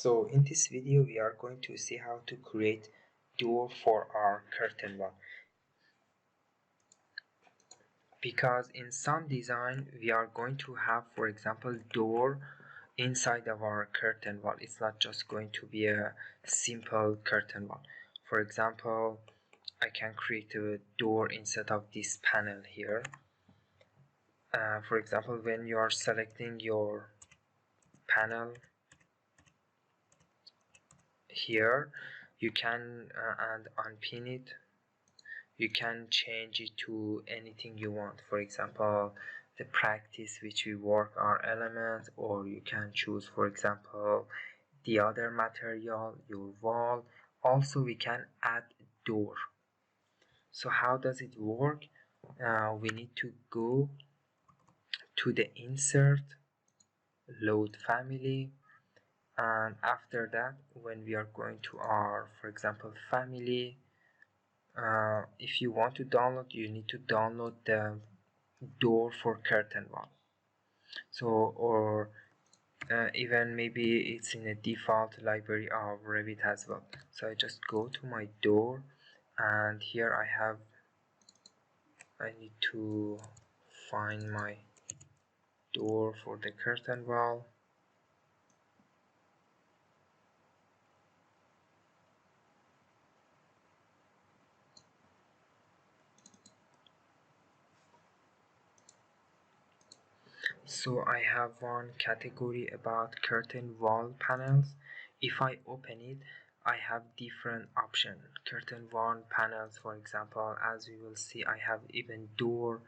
So in this video we are going to see how to create door for our curtain wall, because in some design we are going to have, for example, door inside of our curtain wall. It's not just going to be a simple curtain wall. For example, I can create a door instead of this panel here. For example, when you are selecting your panel here, you can and unpin it. You can change it to anything you want. For example, the practice which we work our elements, or you can choose, for example, the other material, your wall. Also we can add door. So how does it work? We need to go to the insert, load family, and after that when we are going to our, for example, family, if you want to download, you need to download the door for curtain wall. So, or even maybe it's in a default library of Revit as well. So I just go to my door, and here I need to find my door for the curtain wall. So I have one category about curtain wall panels. If I open it, I have different options. Curtain wall panels, for example, as we will see, I have even door,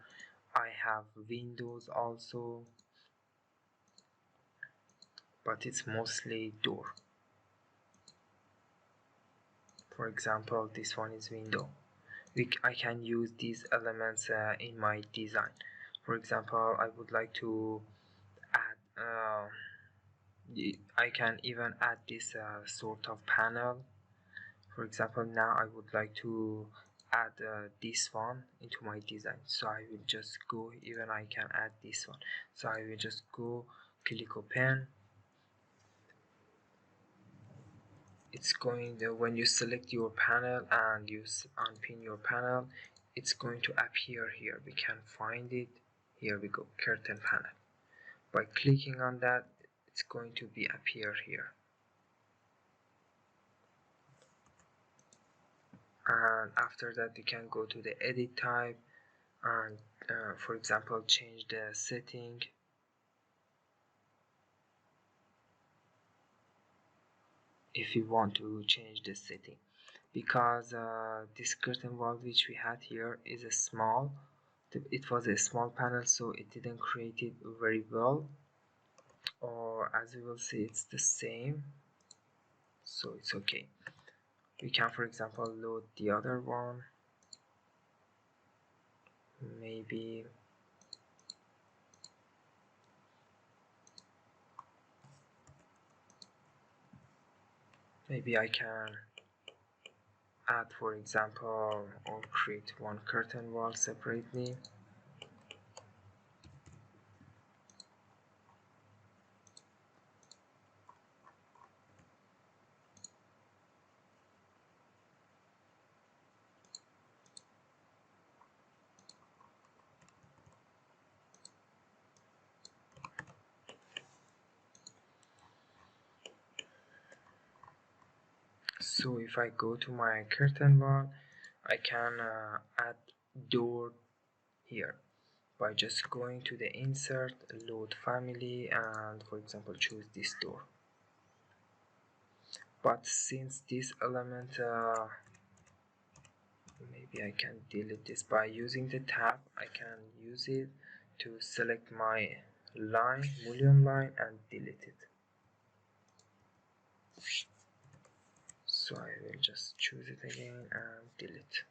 I have windows also, but it's mostly door. For example, this one is window. I can use these elements in my design. For example, I would like to add I can even add this sort of panel. For example, now I would like to add this one into my design. So I will just go, even I can add this one. So I will just go, click open. It's going to, when you select your panel and you unpin your panel, it's going to appear here. We can find it. Here we go, curtain panel. By clicking on that, it's going to be appear here. And after that we can go to the edit type and for example change the setting. If you want to change the setting, because this curtain wall which we had here is a small, it was a small panel, so it didn't create it very well, or as you will see it's the same, so it's okay. We can, for example, load the other one. Maybe I can add, for example, or create one curtain wall separately. So if I go to my curtain wall, I can add door here by just going to the insert, load family, and for example choose this door. But since this element, maybe I can delete this by using the tab. I can use it to select my line, mullion line, and delete it. So I will just choose it again and delete.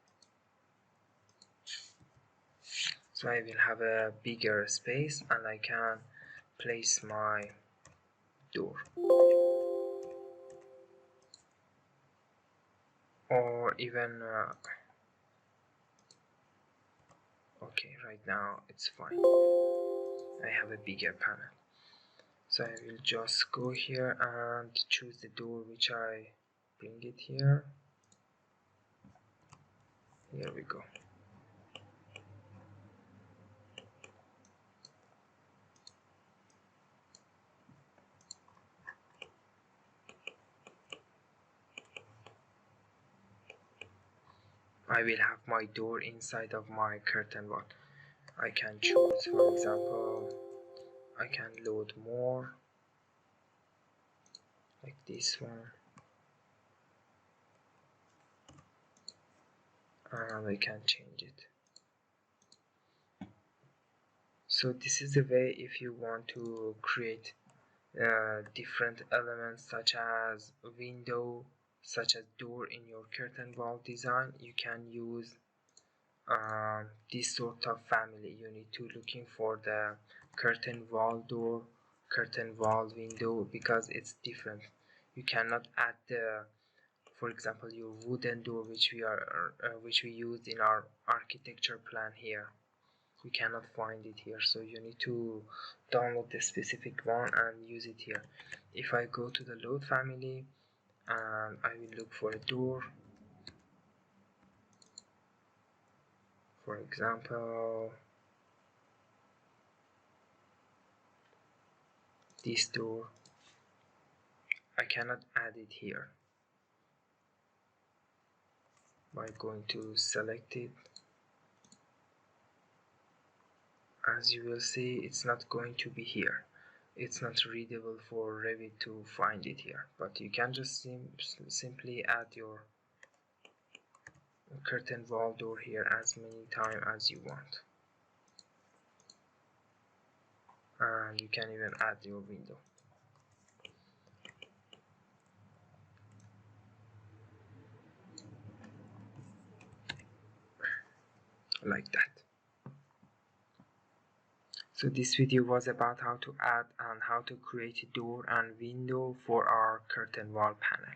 So I will have a bigger space and I can place my door. Or even okay, right now it's fine. I have a bigger panel. So I will just go here and choose the door which I bring it here. Here we go. I will have my door inside of my curtain wall. I can choose, for example, I can load more, like this one, and I can change it. So this is the way if you want to create different elements such as window, such as door in your curtain wall design. You can use this sort of family. You need to looking for the curtain wall door, curtain wall window, because it's different. You cannot add the, for example, your wooden door which we used in our architecture plan here. We cannot find it here, so you need to download the specific one and use it here. If I go to the load family and I will look for a door, for example this door, I cannot add it here. By going to select it, as you will see, it's not going to be here. It's not readable for Revit to find it here, but you can just simply add your curtain wall door here as many times as you want, and you can even add your window like that. So this video was about how to add and how to create a door and window for our curtain wall panel.